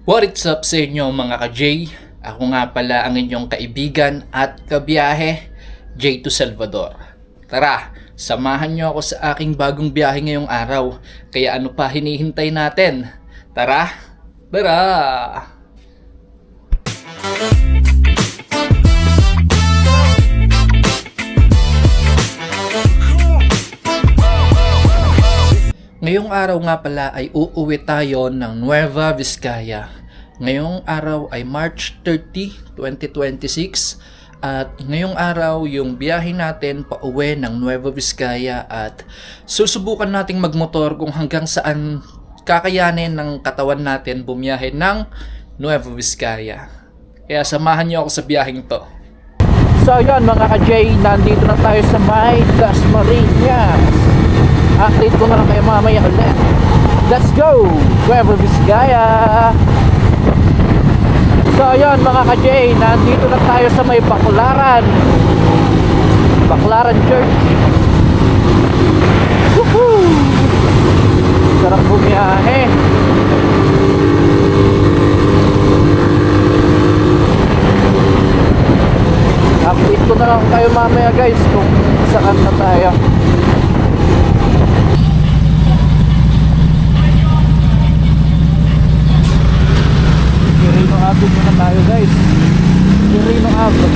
What's up sa inyo mga ka-J? Ako nga pala ang inyong kaibigan at kabiyahe, J2 Salvador. Tara, samahan nyo ako sa aking bagong biyahe ngayong araw. Kaya ano pa hinihintay natin? Tara! Tara! Ngayong araw nga pala ay uuwi tayo ng Nueva Vizcaya. Ngayong araw ay March 30, 2026 at ngayong araw yung biyahe natin pauwi ng Nueva Vizcaya at susubukan nating magmotor kung hanggang saan kakayanin ng katawan natin bumiyahe ng Nueva Vizcaya. Kaya samahan niyo ako sa biyaheng to. So yun mga ka-J, nandito na tayo sa may Dasmariñas. Update ko na lang kayo mamaya ulit. Let's go! Nueva Vizcaya! So ayun mga ka-J, nandito na tayo sa may Baclaran Church. Woohoo! Sarap bumiyahe. Update ko na lang kayo mamaya guys kung saan na tayo. Abot muna tayo guys. Quirino abot.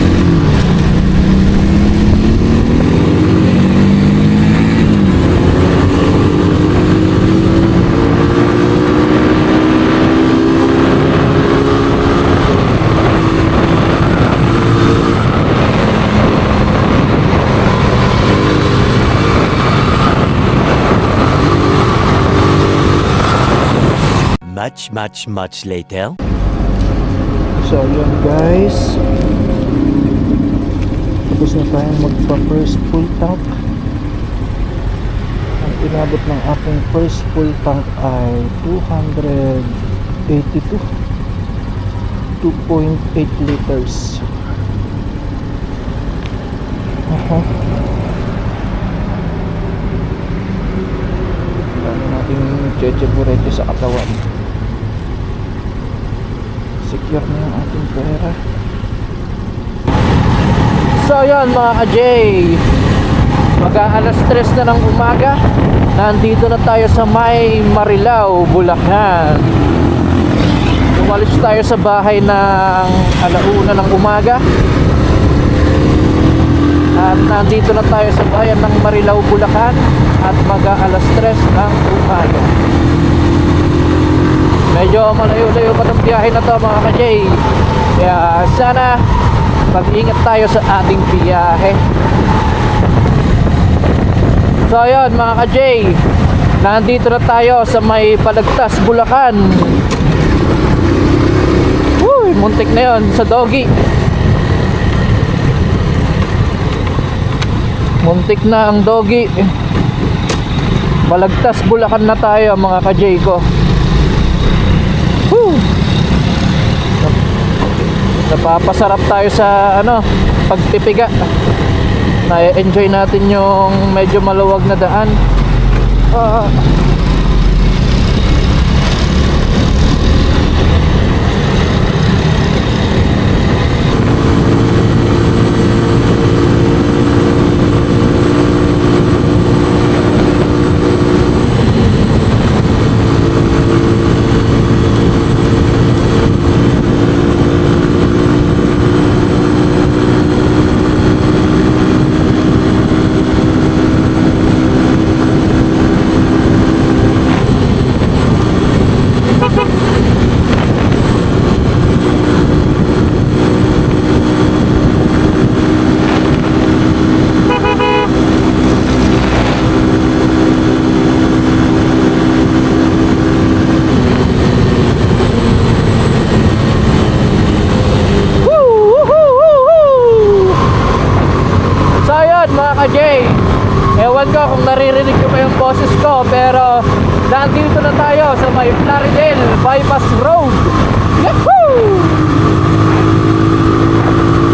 Much later. So yun guys, tapos na tayong magpa first full tank. Ang inabot ng ating first full tank ay 282 2.8 liters. Dami nating checheburete sa katawan. Secure na yung ating pera. So yun mga ka-J, mag-aalas 3 na ng umaga. Nandito na tayo sa may Marilao, Bulacan. Umalis tayo sa bahay ng 1:00 ng umaga. At nandito na tayo sa bayan ng Marilao, Bulacan. At mag-aalas 3 ng umaga. Medyo malayo-layo pa ng biyahe na to mga ka-J. Kaya sana mag-ingat tayo sa ating biyahe. So ayun mga ka-J, nandito na tayo sa may Balagtas, Bulacan. Uy, muntik na yun sa Doggy. Muntik na ang Doggy. Balagtas, Bulacan na tayo mga ka-J ko. Napapasarap tayo sa pagpipiga. Na-enjoy natin yung medyo maluwag na daan. Mga ka-J, ewan ko kung naririnig ko pa yung boses ko, pero nandito na tayo sa may Plaridel Bypass Road. Yahoo!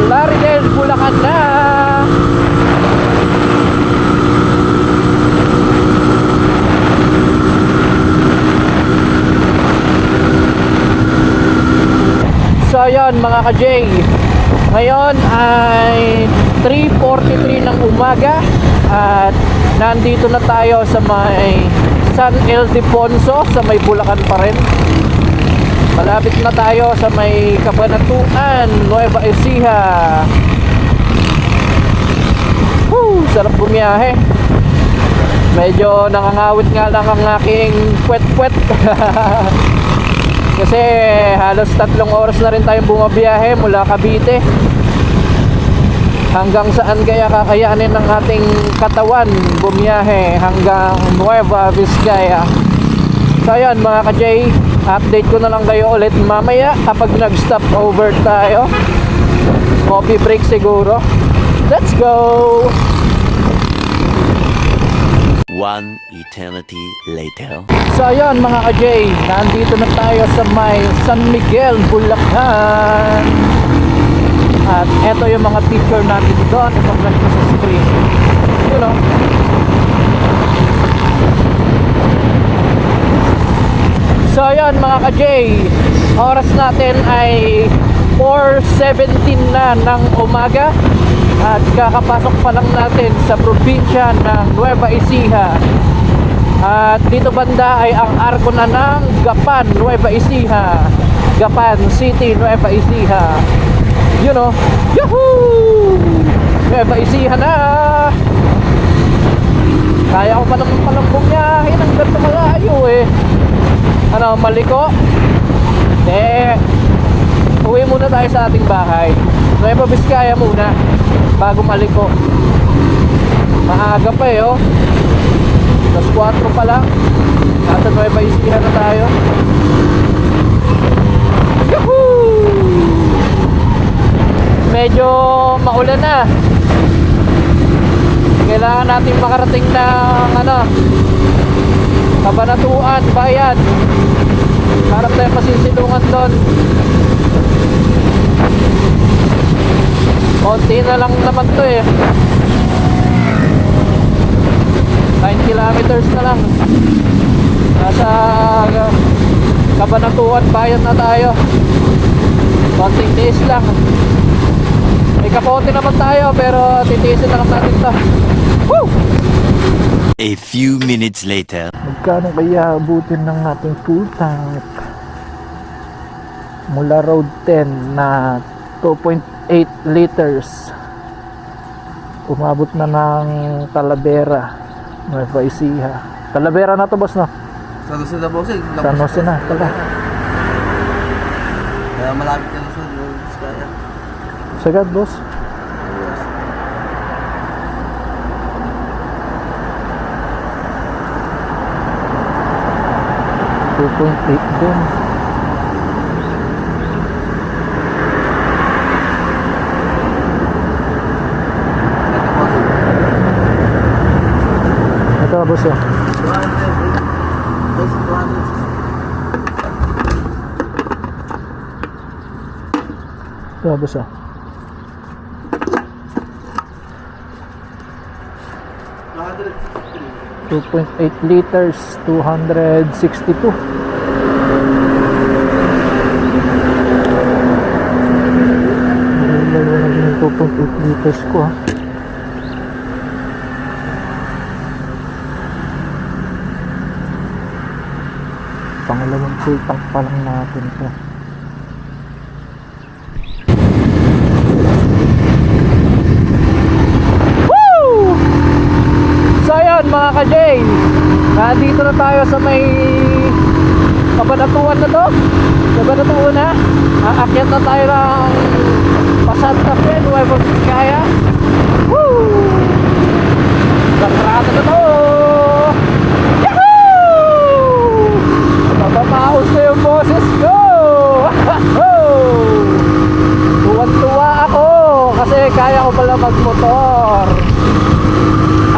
Plaridel, Bulacan na. ayun mga ka-J, ngayon ay 3:43 ng umaga at nandito na tayo sa may San Ildefonso, sa may Bulacan pa rin. Malapit na tayo sa may Cabanatuan, Nueva Ecija. Sarap bumiyahe. Medyo nakangawit nga lang ang aking puwet-puwet. Kasi halos 3 oras na rin tayong bumabiyahe mula Cavite. Hanggang saan kaya kakayanin ng ating katawan bumiyahe hanggang Nueva Vizcaya. So ayun mga ka-J, update ko na lang kayo ulit mamaya kapag nag-stop over tayo. Coffee break siguro. Let's go! One eternity later. So ayun mga ka-J, nandito na tayo sa may San Miguel, Bulacan. At eto yung mga picture natin doon. Ipag-flash ko sa screen. You know. So ayun mga ka-J, oras natin ay 4:17 na ng umaga. At kakapasok pa lang natin sa probinsya ng Nueva Ecija. At dito banda ay ang arko na ng Gapan, Nueva Ecija. Gapan City, Nueva Ecija. You know, yahoo! Nueva Ecija na! Kaya ko pa naman palang bumiyahe ng ganito malayo eh. Ano, maliko? Uwi muna tayo sa ating bahay. Nueva Vizcaya muna bago maliko. Maaga pa eh oh. Alas 4 pa lang. Nasa Nueva Ecija na tayo. Yahoo! Medyo maulan na. Kailangan natin makarating ng Cabanatuan, bayan. Harap tayo masisilungan doon. Konti na lang naman to eh. 9 kilometers na lang. Nasa Cabanatuan, bayan na tayo. Konting tiis lang. May kapote naman tayo pero titiisin na lang natin to. Woo! A few minutes later. Magkano kaya abutin ng ating full tank? Mula road 10 na 2.8 liters. Umabot na ng Talavera, Nueva Ecija. Talavera na to boss no? San Jose na bossing. San Jose na pala. Kaya malapit ka na sa Vizcaya. Sagad boss. Yes. 2.8 din. Ito boss oh. 200. Ito boss oh. 2.8 liters, 262. Lalo na din yung 2.8 liters ko ha. Pangalawang full tank pa lang natin ito. Mga ka-J, nandito na tayo sa may Cabanatuan na to. Cabanatuan na. Aakyat na tayo ng Pasanta Fe, Nueva Vizcaya. Woo! Sagrado na to. Yahoo! Mababaos na yung boses ko. Tuwan-tuwa ako kasi kaya ko pala magmotor.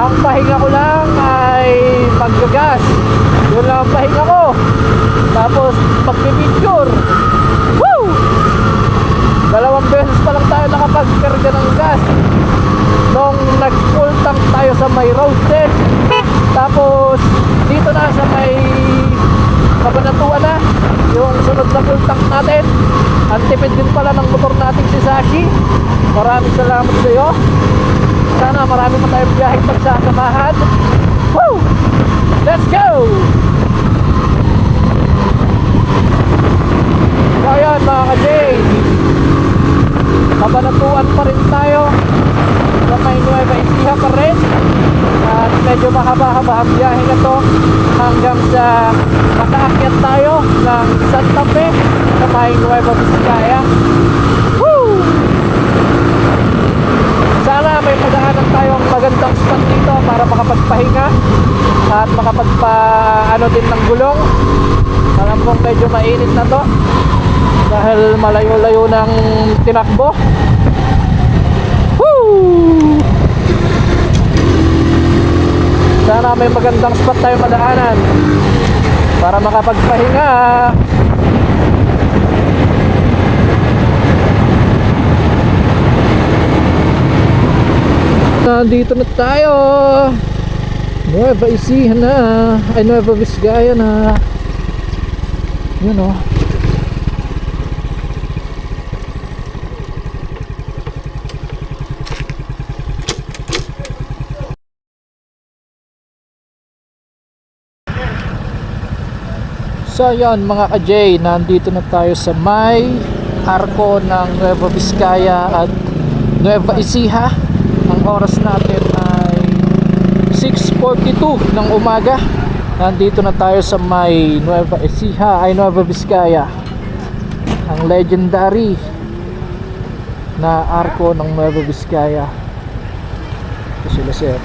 Ang pahinga ko lang ay maggagas. Yun lang ang pahinga ko. Tapos pagpipicture. Woo! 2 beses pa lang tayo nakapagkarga ng gas. Nung nag-full tank tayo sa may road 10. Tapos dito na sa may Cabanatuan na. Yung sunod na full tank natin. Ang tipid din pala ng motor natin si Sashi. Maraming salamat sa iyo. Sana marami pa tayong biyaheng pagsasamahan. Woo! Let's go! So ayan mga ka-Jay, kabanatuan pa rin tayo sa may Nueva Ecija pa rin. At medyo mahaba-haba ang biyahe na to hanggang sa makaakyat tayo ng Santa Fe sa may Nueva Vizcaya. Woo! Sana may padaanan tayong magandang spot dito para makapagpahinga at makapagpa-ano din ng gulong. Alam kong medyo mainit na to dahil malayo-layo ng tinakbo. Woo! Sana may magandang spot tayo madaanan para makapagpahinga. Nandito na tayo. Nueva Ecija na. Ay, Nueva Vizcaya na. Yun o. So yun mga ka-J, nandito na tayo sa may arko ng Nueva Vizcaya at Nueva Ecija. Ang oras natin ay 6:42 ng umaga. Nandito na tayo sa may Nueva Ecija, ay Nueva Vizcaya. Ang legendary na arko ng Nueva Vizcaya. Ito sila sir.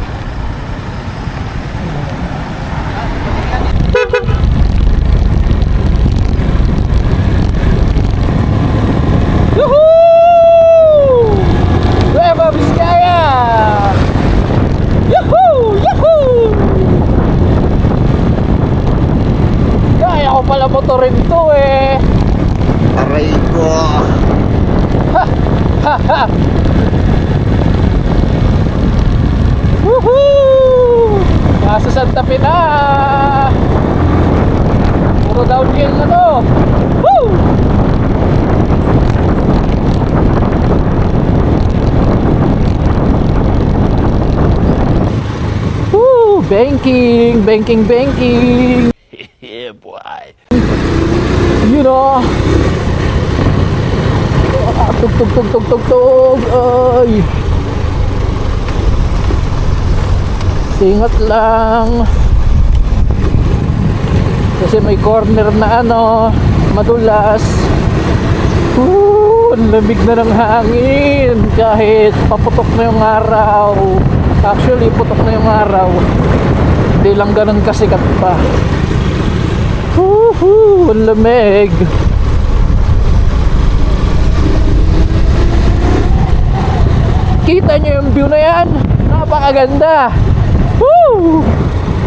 Nueva Vizcaya! Yahoo! Yahoo! Kaya ko pala motorin to eh. Aray ko. Ha! Ha! Ha! Woohoo! Nasa Santa Fe na! Puro downhill na to! Woo! Banking, banking, banking. Yeah, boy. You know. Tug, tug, tug, tug, tug, tug. Ay. Singat lang. Kasi may corner na ano, madulas. Ang lamig na ng hangin. Kahit paputok na yung araw. Actually, putok na yung araw. Hindi lang ganun kasikat pa. Woohoo! Ang lamig. Kita nyo yung view na yan? Napakaganda. Woo!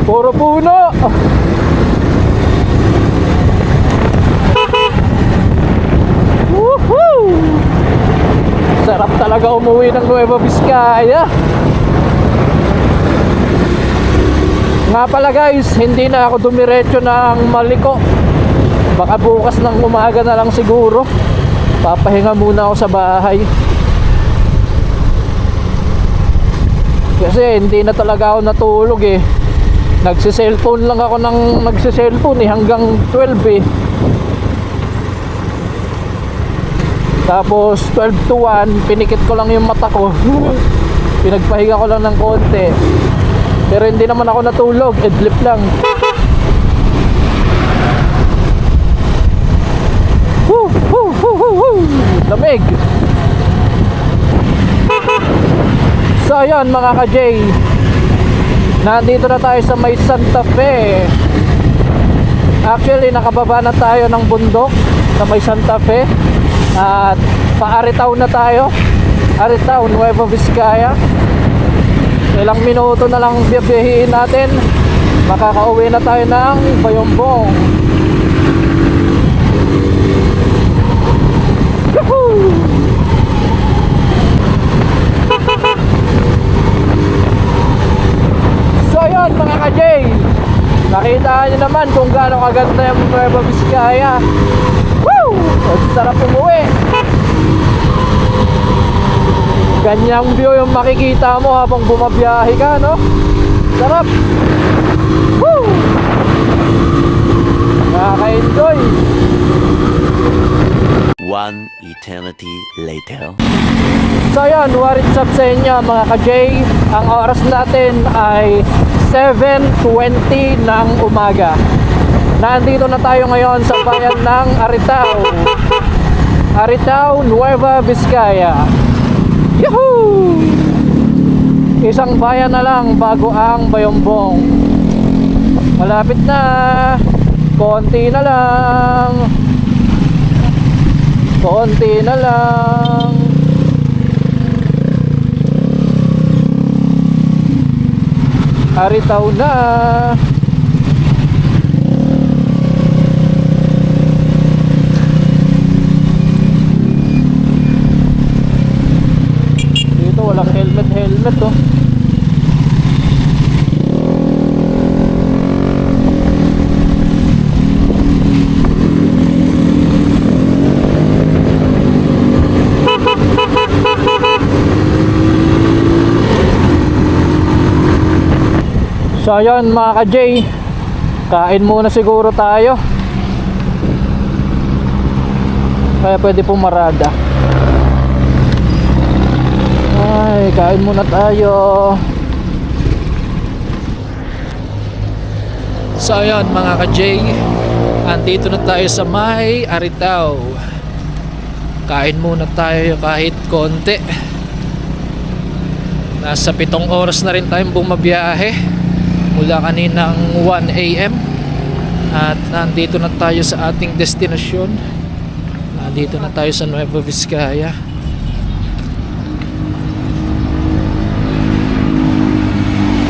Puro puno. Woohoo! Sarap talaga umuwi ng Nueva Vizcaya. Nga pala guys, hindi na ako dumiretso ng Maliko. Baka bukas ng umaga na lang siguro. Papahinga muna ako sa bahay. Kasi hindi na talaga ako natulog eh. Nagsiselfone lang ako ng nagsiselfone eh hanggang 12 eh. Tapos 12 to 1, pinikit ko lang yung mata ko. Pinagpahinga ko lang ng konti. Pero hindi naman ako natulog, idlip lang. Woo, woo, woo, woo, woo. Lamig. So ayun mga ka-J, nandito na tayo sa may Santa Fe. Actually nakababa na tayo ng bundok sa may Santa Fe. At pa-Aritaw na tayo. Aritaw, Nueva Vizcaya. Ilang minuto na lang biyahihin natin, makakauwi na tayo ng Bayombong. Yahoo! So yun mga ka-J, nakita nyo naman kung gaano kaganda yung Nueva Vizcaya. Woo! Ang sarap umuwi. Ganyang view yung makikita mo habang bumabiyahe ka, no? Sarap. Woo! Nakaka-enjoy. One eternity later. So yun, what's up sa inyo mga ka-J? Ang oras natin ay 7:20 ng umaga. Nandito na tayo ngayon sa bayan ng Aritao. Aritao, Nueva Vizcaya. Yahoo! Isang bayan na lang bago ang Bayombong. Malapit na. Konti na lang. Konti na lang. Aritao na. Dito walang helmet oh. So ayun mga ka-J, kain muna siguro tayo. Kaya pwede pumarada. Ay, kain muna tayo. So ayun mga ka-J, andito na tayo sa may Aritao. Kain muna tayo kahit konti. Nasa 7 oras na rin tayong bumabiyahe mula kaninang 1 AM. At nandito na tayo sa ating destinasyon. Nandito na tayo sa Nueva Vizcaya.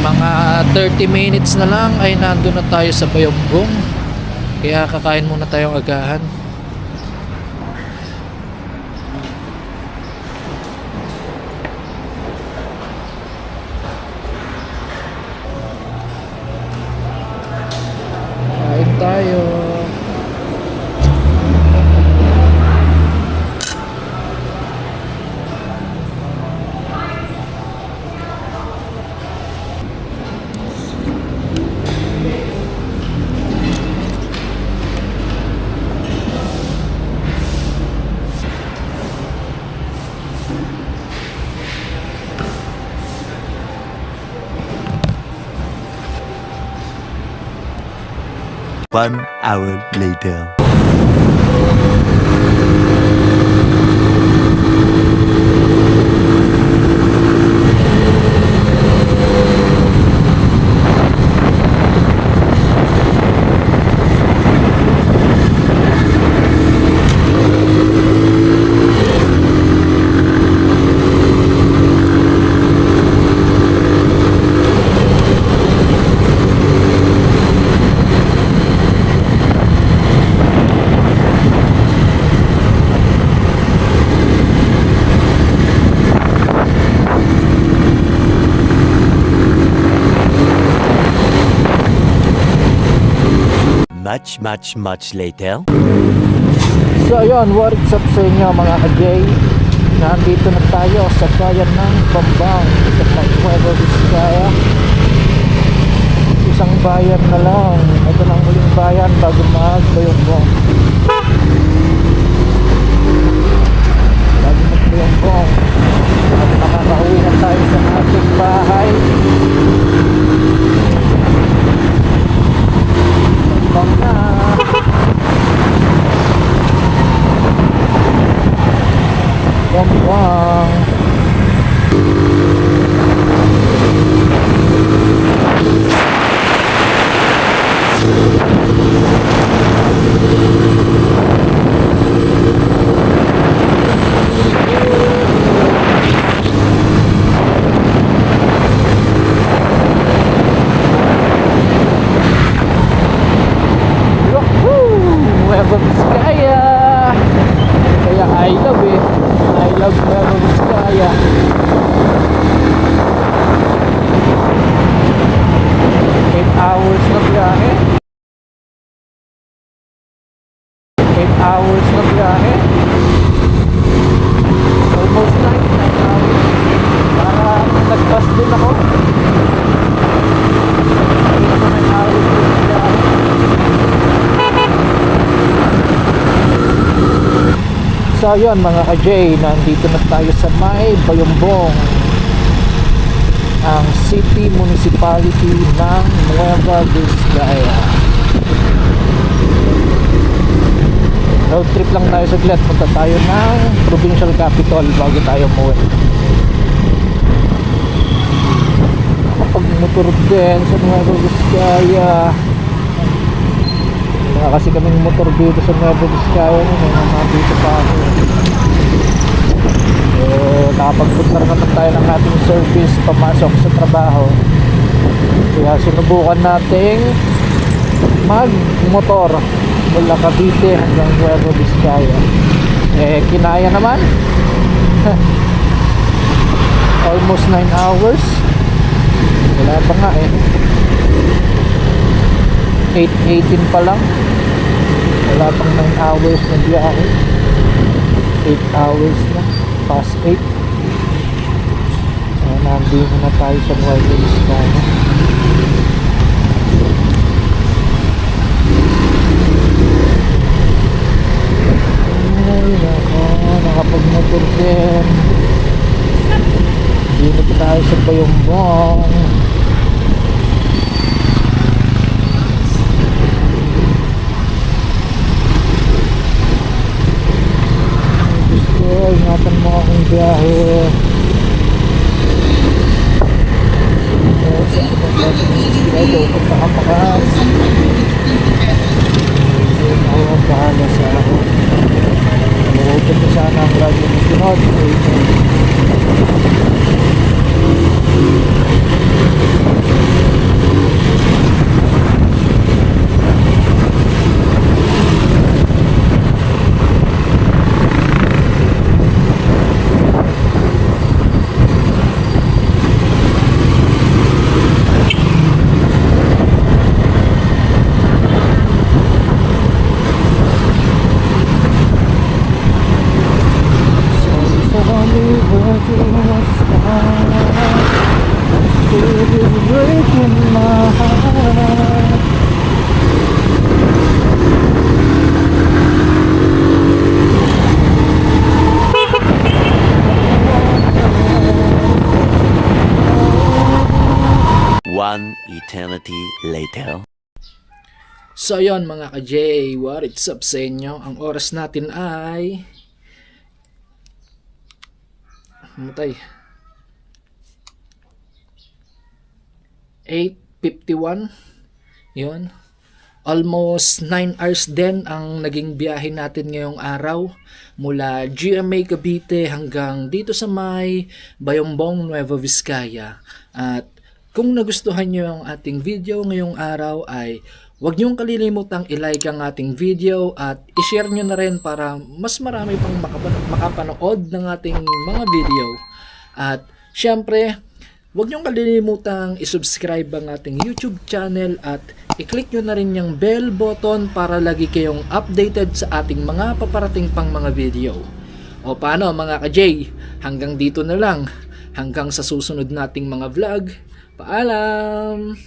Mga 30 minutes na lang ay nandun na tayo sa Bayombong. Kaya kakain muna tayong agahan. Kain tayo. One hour later. Much later. So ayun, what's up sa inyo mga ka-J? Nandito na tayo sa bayan ng Bambang sa Nueva Vizcaya. Isang bayan na lang. Ito na ang huling bayan bago mag-Bayombong. Bago mag-Bayombong. At nakakauwi na tayo sa ating bahay. Bambang na. Bambang. Nueva Vizcaya. Kaya I love Nueva Vizcaya. 8 hours na biyahe. 8 hours na biyahe. So yun mga ka-J, nandito na tayo sa may Bayumbong, ang city municipality ng Nueva Vizcaya. Road trip lang tayo saglit, punta tayo ng provincial capital bago tayo umuwi. Nakapag-motor din sa Nueva Vizcaya. Wala kasi kaming motor dito sa Nueva Vizcaya, nandito pa ako. Nakapagpunta naman tayo ng ating service pamasok sa trabaho, kaya sinubukan nating mag-motor mula Cavite hanggang Nueva Vizcaya. Kinaya naman. Almost 9 hours. Wala pa nga 8:18 pa lang. Wala pang 9 hours na biyahe. 8 hours na, past 8. Nandito na tayo sa Nueva Vizcaya. Ay nako, nakapag-motor din. Dito pa tayo sa Bayumbong. Ingatan mo akong biyahe. Ito, pagkakapakas. Ako ang bahala sa ako. Open mo sana ang radio mo sunod. One eternity later. So yun mga ka-J, what it's up sa inyo? Ang oras natin ay 8:51. Yun. Almost 9 hours din ang naging biyahe natin ngayong araw. Mula GMA Cavite hanggang dito sa may Bayumbong, Nueva Vizcaya. At kung nagustuhan nyo ang ating video ngayong araw ay huwag niyong kalilimutang i-like ang ating video at i-share nyo na rin para mas marami pang makapanood ng ating mga video. At syempre, huwag niyong kalilimutang i-subscribe ang ating YouTube channel at i-click nyo na rin yung bell button para lagi kayong updated sa ating mga paparating pang mga video. O paano mga ka-J, hanggang dito na lang. Hanggang sa susunod nating mga vlog. Paalam!